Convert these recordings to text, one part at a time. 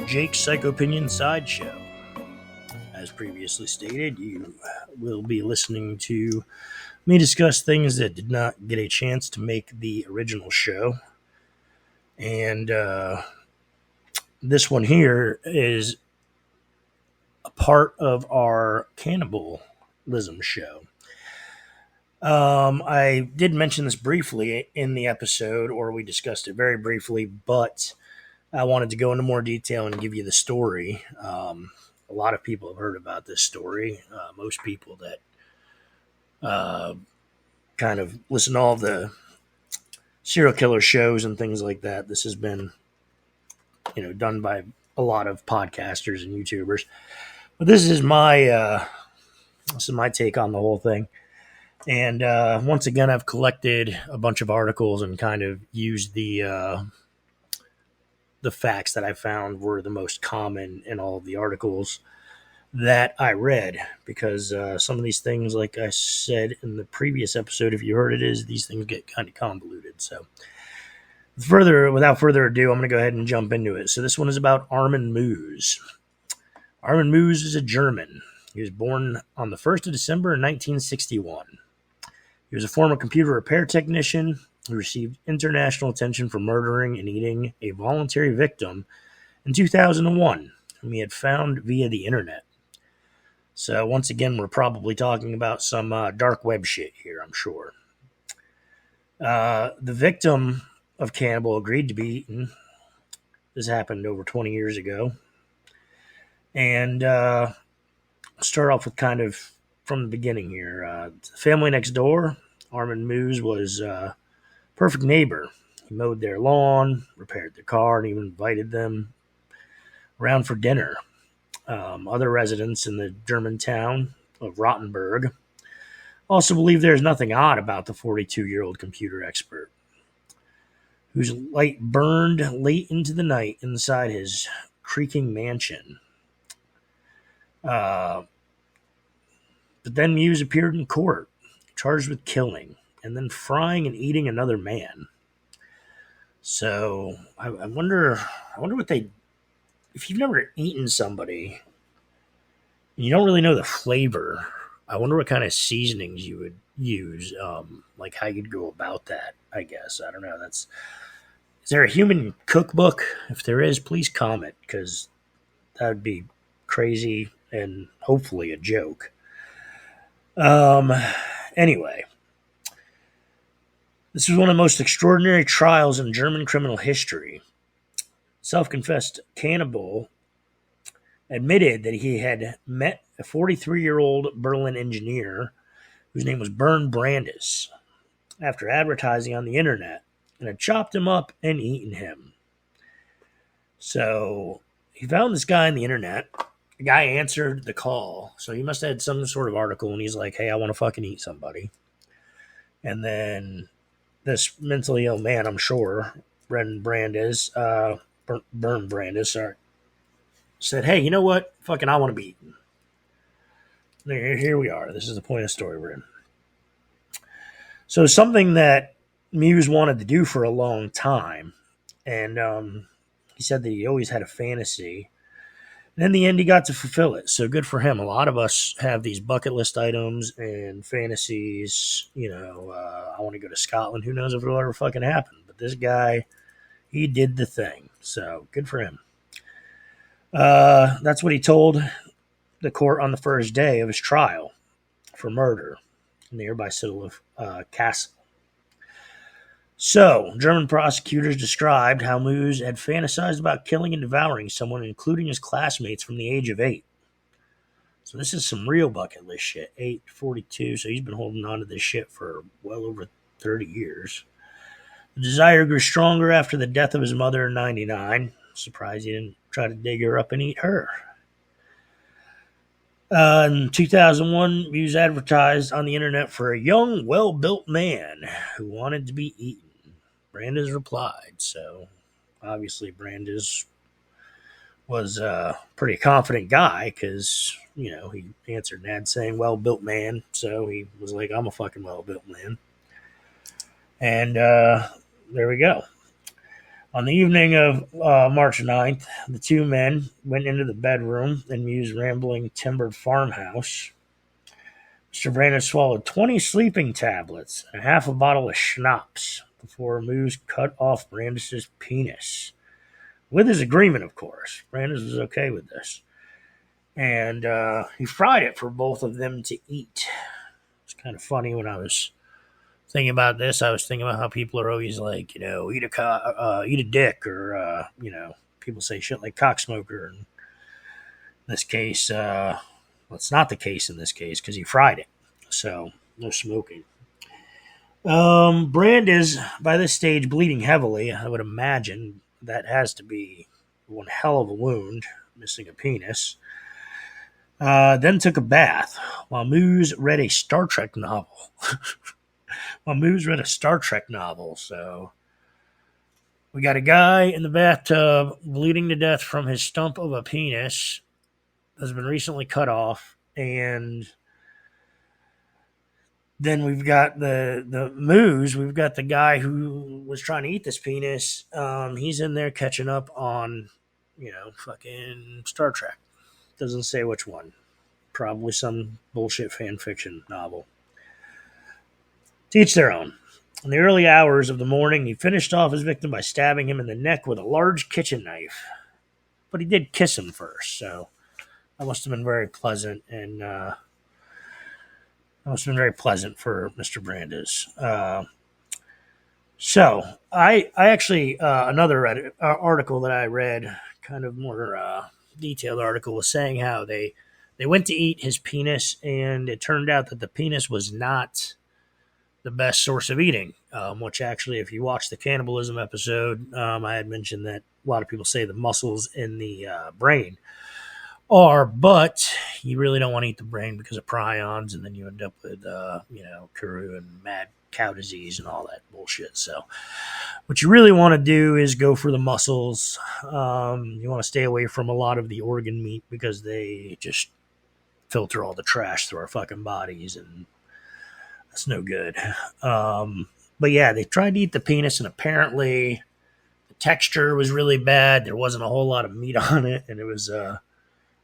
Jake's Psychopinion Sideshow. As previously stated, you will be listening to me discuss things that did not get a chance to make the original show. And this one here is a part of our cannibalism show. I did mention this briefly in the episode, or we discussed it very briefly, but I wanted to go into more detail and give you the story. A lot of people have heard about this story. Most people that kind of listen to all the serial killer shows and things like that. This has been, done by a lot of podcasters and YouTubers. But this is my take on the whole thing. And once again, I've collected a bunch of articles and kind of used the facts that I found were the most common in all of the articles that I read, because some of these things, like I said in the previous episode, if you heard it, these things get kind of convoluted. So without further ado, I'm going to go ahead and jump into it. So this one is about Armin Meiwes. Armin Meiwes is a German. He was born on the 1st of December in 1961. He was a former computer repair technician who received international attention for murdering and eating a voluntary victim in 2001, whom he had found via the internet. So once again, we're probably talking about some dark web shit here, I'm sure. The victim of cannibal agreed to be eaten. This happened over 20 years ago. And start off with kind of from the beginning here. The family next door, Armin Meiwes, was perfect neighbor. He mowed their lawn, repaired their car, and even invited them around for dinner. Other residents in the German town of Rottenburg also believe there's nothing odd about the 42-year-old computer expert, whose light burned late into the night inside his creaking mansion. But then Meiwes appeared in court, charged with killing, and then frying and eating another man. So I wonder what if you've never eaten somebody, and you don't really know the flavor, I wonder what kind of seasonings you would use, like how you'd go about that, I guess. I don't know. Is there a human cookbook? If there is, please comment, because that would be crazy and hopefully a joke. Anyway, this was one of the most extraordinary trials in German criminal history. Self-confessed cannibal admitted that he had met a 43-year-old Berlin engineer whose name was Bernd Brandes after advertising on the internet, and had chopped him up and eaten him. So he found this guy on the internet. The guy answered the call, so he must have had some sort of article, and he's like, hey, I want to fucking eat somebody. And then this mentally ill man, I'm sure, Bernd Brandes, said, hey, you know what? Fucking I want to be eaten. Here we are. This is the point of the story we're in. So something that Meiwes wanted to do for a long time, and he said that he always had a fantasy. And in the end, he got to fulfill it. So good for him. A lot of us have these bucket list items and fantasies. I want to go to Scotland. Who knows if it'll ever fucking happen? But this guy, he did the thing. So good for him. That's what he told the court on the first day of his trial for murder in the nearby city of Kassel. So, German prosecutors described how Meiwes had fantasized about killing and devouring someone, including his classmates, from the age of 8. So this is some real bucket list shit. 8, 42, so he's been holding on to this shit for well over 30 years. The desire grew stronger after the death of his mother in 1999. Surprised he didn't try to dig her up and eat her. In 2001, Meiwes advertised on the internet for a young, well-built man who wanted to be eaten. Brandes replied. So, obviously, Brandes was a pretty confident guy because, he answered an ad saying, well-built man. So, he was like, I'm a fucking well-built man. And there we go. On the evening of March 9th, the two men went into the bedroom in Mewes' rambling timbered farmhouse. Mr. Brandon swallowed 20 sleeping tablets and half a bottle of schnapps before Mewes cut off Brandis' penis. With his agreement, of course. Brandis was okay with this. And he fried it for both of them to eat. It's kind of funny when I was thinking about this. I was thinking about how people are always like, eat a dick, or people say shit like cocksmoker. And in this case, well, it's not the case in this case because he fried it, so no smoking. Brand is by this stage bleeding heavily. I would imagine that has to be one hell of a wound, missing a penis. Then took a bath while Mewes read a Star Trek novel. So we got a guy in the bathtub bleeding to death from his stump of a penis that's been recently cut off, and then we've got the Mewes. We've got the guy who was trying to eat this penis. He's in there catching up on, fucking Star Trek. Doesn't say which one. Probably some bullshit fan fiction novel. To each their own. In the early hours of the morning, he finished off his victim by stabbing him in the neck with a large kitchen knife. But he did kiss him first, so that must have been very pleasant, and that must have been very pleasant for Mr. Brandes. So I actually another article that I read, kind of more detailed article, was saying how they went to eat his penis, and it turned out that the penis was not the best source of eating, which actually, if you watch the cannibalism episode, I had mentioned that a lot of people say the muscles in the brain are, but you really don't want to eat the brain because of prions, and then you end up with, Kuru and mad cow disease and all that bullshit. So what you really want to do is go for the muscles. You want to stay away from a lot of the organ meat because they just filter all the trash through our fucking bodies, and that's no good. But yeah, they tried to eat the penis, and apparently the texture was really bad. There wasn't a whole lot of meat on it, and it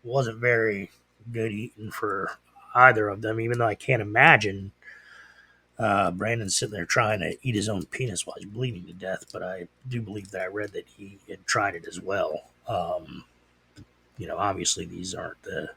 wasn't very good eating for either of them, even though I can't imagine Brandon sitting there trying to eat his own penis while he's bleeding to death. But I do believe that I read that he had tried it as well. Obviously these aren't the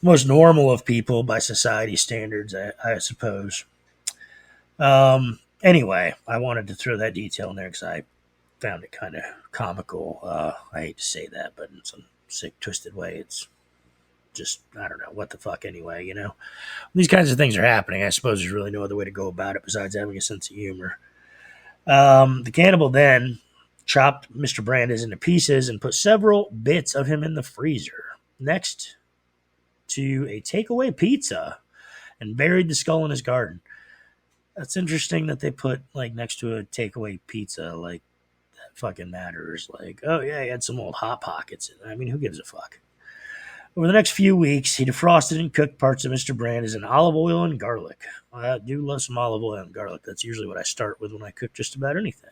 most normal of people by society standards, I suppose. Anyway, I wanted to throw that detail in there because I found it kind of comical. I hate to say that, but in some sick, twisted way, it's just, I don't know, what the fuck anyway, These kinds of things are happening. I suppose there's really no other way to go about it besides having a sense of humor. The cannibal then chopped Mr. Brandes into pieces and put several bits of him in the freezer next to a takeaway pizza and buried the skull in his garden. That's interesting that they put, next to a takeaway pizza, that fucking matters. Oh yeah, he had some old Hot Pockets. I mean, who gives a fuck? Over the next few weeks, he defrosted and cooked parts of Mr. Brandes in olive oil and garlic. I do love some olive oil and garlic. That's usually what I start with when I cook just about anything.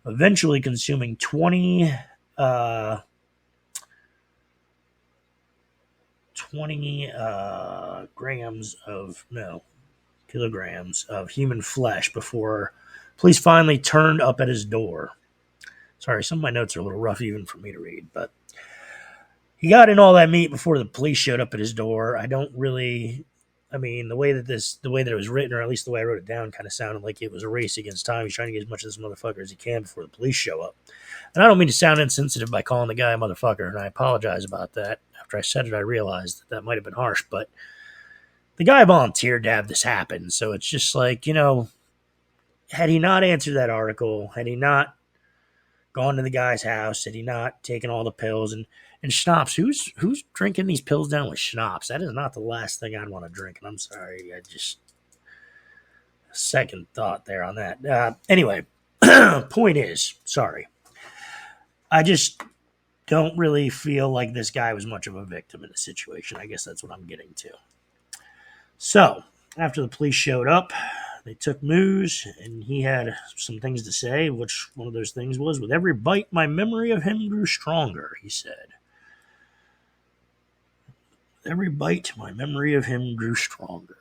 Eventually consuming 20 kilograms of human flesh before police finally turned up at his door. Sorry, some of my notes are a little rough even for me to read, but he got in all that meat before the police showed up at his door. The way that it was written, or at least the way I wrote it down, kind of sounded like it was a race against time. He's trying to get as much of this motherfucker as he can before the police show up. And I don't mean to sound insensitive by calling the guy a motherfucker, and I apologize about that. After I said it, I realized that might have been harsh, but the guy volunteered to have this happen. So it's just had he not answered that article, had he not gone to the guy's house, had he not taken all the pills and schnapps, who's drinking these pills down with schnapps? That is not the last thing I'd want to drink, and I'm sorry, I just second thought there on that. Anyway, point is, sorry, I just don't really feel like this guy was much of a victim in the situation. I guess that's what I'm getting to. So, after the police showed up, They took Moose, and he had some things to say, which one of those things was, with every bite, my memory of him grew stronger, he said. With every bite, my memory of him grew stronger.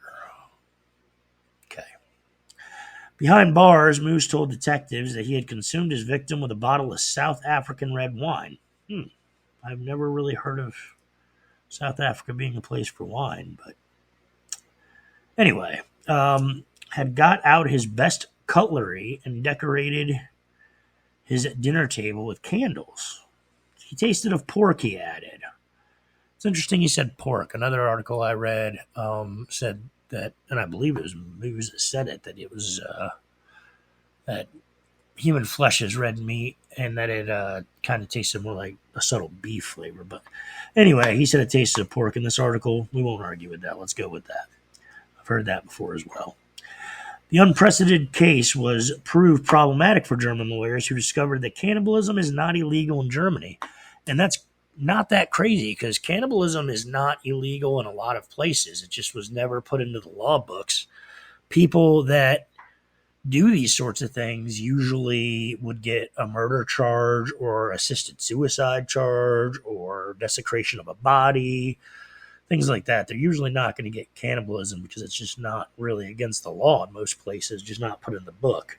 Okay. Behind bars, Moose told detectives that he had consumed his victim with a bottle of South African red wine. I've never really heard of South Africa being a place for wine, but anyway, had got out his best cutlery and decorated his dinner table with candles. He tasted of pork, he added. It's interesting he said pork. Another article I read said that, and I believe it was Moose that said it, that it was that human flesh is red meat and that it kind of tasted more like a subtle beef flavor. But anyway, he said it tasted of pork in this article. We won't argue with that. Let's go with that. I've heard that before as well. The unprecedented case was proved problematic for German lawyers who discovered that cannibalism is not illegal in Germany. And that's not that crazy because cannibalism is not illegal in a lot of places. It just was never put into the law books. People that do these sorts of things usually would get a murder charge or assisted suicide charge or desecration of a body, things like that. They're usually not going to get cannibalism because it's just not really against the law in most places, just not put in the book.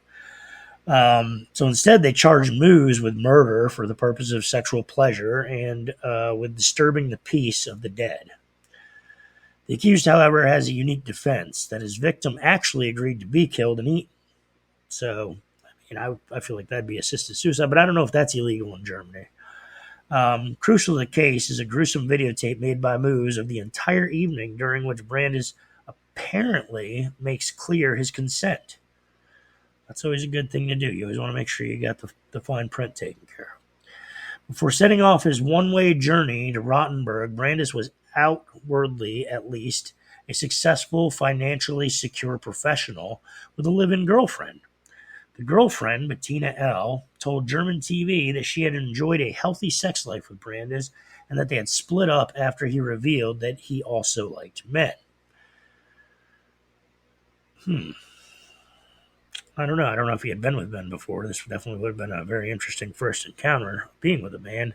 So instead, they charged Moose with murder for the purpose of sexual pleasure and with disturbing the peace of the dead. The accused, however, has a unique defense that his victim actually agreed to be killed and eaten. So, I feel like that'd be assisted suicide, but I don't know if that's illegal in Germany. Crucial to the case is a gruesome videotape made by Moose of the entire evening during which Brandes apparently makes clear his consent. That's always a good thing to do. You always want to make sure you got the fine print taken care of. Before setting off his one-way journey to Rottenburg, Brandes was outwardly, at least, a successful, financially secure professional with a live-in girlfriend. The girlfriend, Bettina L., told German TV that she had enjoyed a healthy sex life with Brandes and that they had split up after he revealed that he also liked men. I don't know. I don't know if he had been with men before. This definitely would have been a very interesting first encounter, being with a man.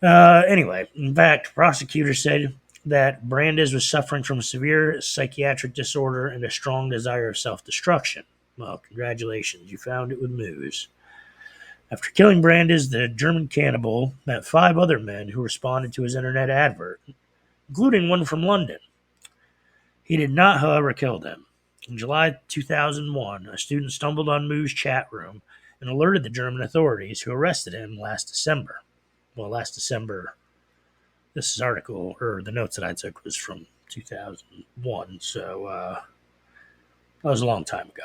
Anyway, in fact, prosecutors said that Brandes was suffering from a severe psychiatric disorder and a strong desire of self-destruction. Well, congratulations, you found it with Moose. After killing Brandes, the German cannibal met 5 other men who responded to his internet advert, including one from London. He did not, however, kill them. In July 2001, a student stumbled on Moo's chat room and alerted the German authorities, who arrested him last December. Well, last December, this article, or the notes that I took, was from 2001, so that was a long time ago.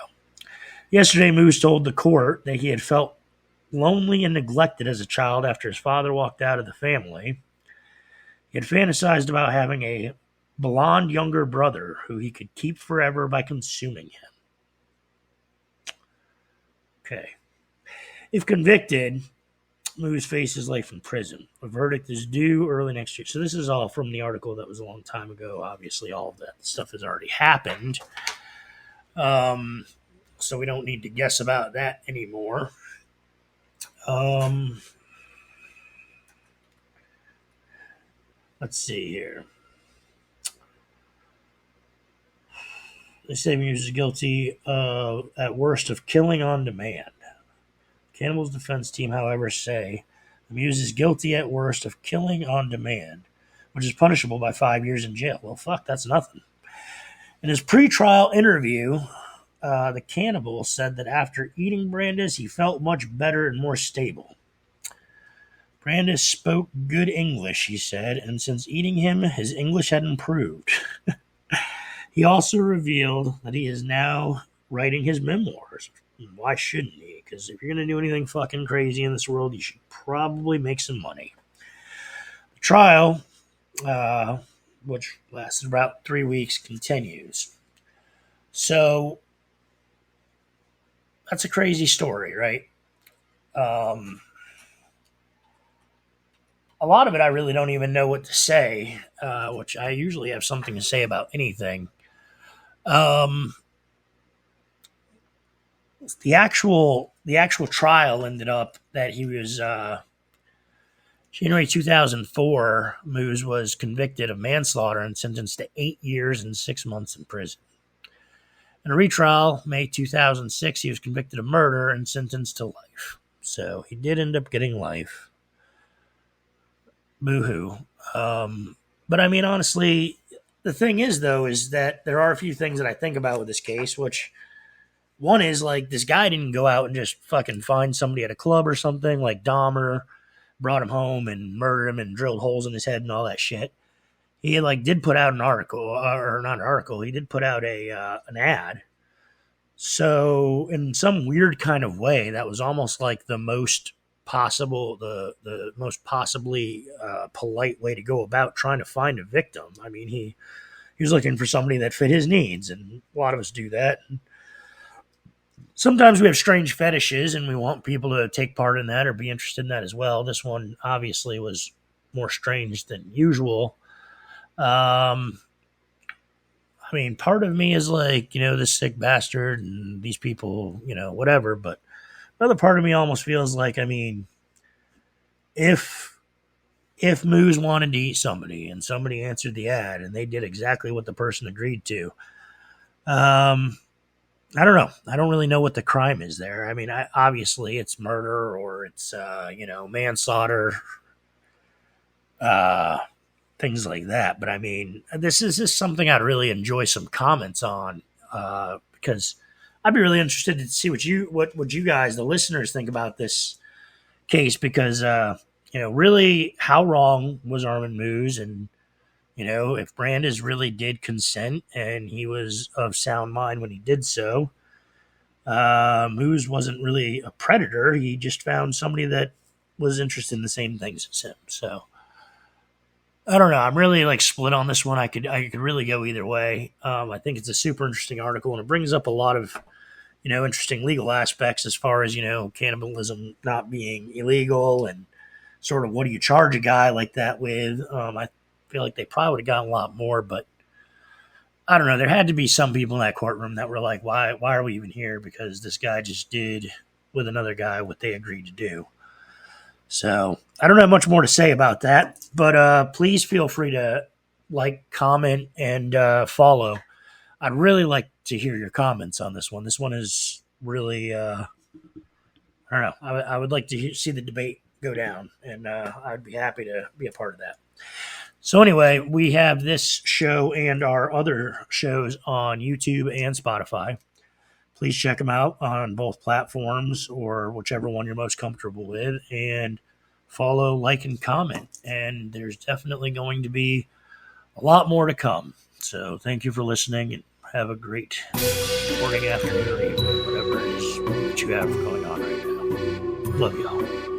Yesterday, Moose told the court that he had felt lonely and neglected as a child after his father walked out of the family. He had fantasized about having a blonde younger brother who he could keep forever by consuming him. Okay. If convicted, Moose faces life in prison. A verdict is due early next year. So this is all from the article that was a long time ago. Obviously, all of that stuff has already happened. So we don't need to guess about that anymore. Let's see here. They say Muse is guilty at worst of killing on demand. Cannibal's defense team, however, say Muse is guilty at worst of killing on demand, which is punishable by 5 years in jail. Well, fuck, that's nothing. In his pre-trial interview, the cannibal said that after eating Brandes, he felt much better and more stable. Brandes spoke good English, he said, and since eating him, his English had improved. He also revealed that he is now writing his memoirs. Why shouldn't he? Because if you're going to do anything fucking crazy in this world, you should probably make some money. The trial, which lasted about 3 weeks, continues. So, that's a crazy story, right? A lot of it I really don't even know what to say, which I usually have something to say about anything. the actual trial ended up that he was January 2004. Moose was convicted of manslaughter and sentenced to 8 years and 6 months in prison. In a retrial, May 2006, he was convicted of murder and sentenced to life. So he did end up getting life. Boo-hoo. But I mean, honestly, the thing is, though, is that there are a few things that I think about with this case, which one is like this guy didn't go out and just fucking find somebody at a club or something like Dahmer, brought him home and murdered him and drilled holes in his head and all that shit. He like did put out an article, or not an article. He did put out an ad. So in some weird kind of way, that was almost like the most possible, the most possibly polite way to go about trying to find a victim. I mean, he was looking for somebody that fit his needs, and a lot of us do that. Sometimes we have strange fetishes, and we want people to take part in that or be interested in that as well. This one obviously was more strange than usual. I mean, part of me is like, this sick bastard and these people, whatever. But another part of me almost feels like, I mean, if Moose wanted to eat somebody and somebody answered the ad and they did exactly what the person agreed to, I don't know. I don't really know what the crime is there. I mean, obviously it's murder or it's, manslaughter, things like that. But I mean, this is just something I'd really enjoy some comments on, because I'd be really interested to see what you guys, the listeners, think about this case. Because really, how wrong was Armin Meiwes, and if Brandes really did consent and he was of sound mind when he did so. Meiwes wasn't really a predator; he just found somebody that was interested in the same things as him. So. I don't know. I'm really like split on this one. I could really go either way. I think it's a super interesting article, and it brings up a lot of, interesting legal aspects as far as, cannibalism not being illegal and sort of what do you charge a guy like that with. I feel like they probably would have gotten a lot more, but I don't know. There had to be some people in that courtroom that were like, why are we even here? Because this guy just did with another guy what they agreed to do. So I don't have much more to say about that, but please feel free to like, comment, and follow. I'd really like to hear your comments on this one. This one is really, I don't know. I would like to see the debate go down, and I'd be happy to be a part of that. So anyway, we have this show and our other shows on YouTube and Spotify. Please check them out on both platforms or whichever one you're most comfortable with, and follow, like, and comment. And there's definitely going to be a lot more to come. So thank you for listening, and have a great morning, afternoon, or evening, whatever it is that you have going on right now. Love y'all.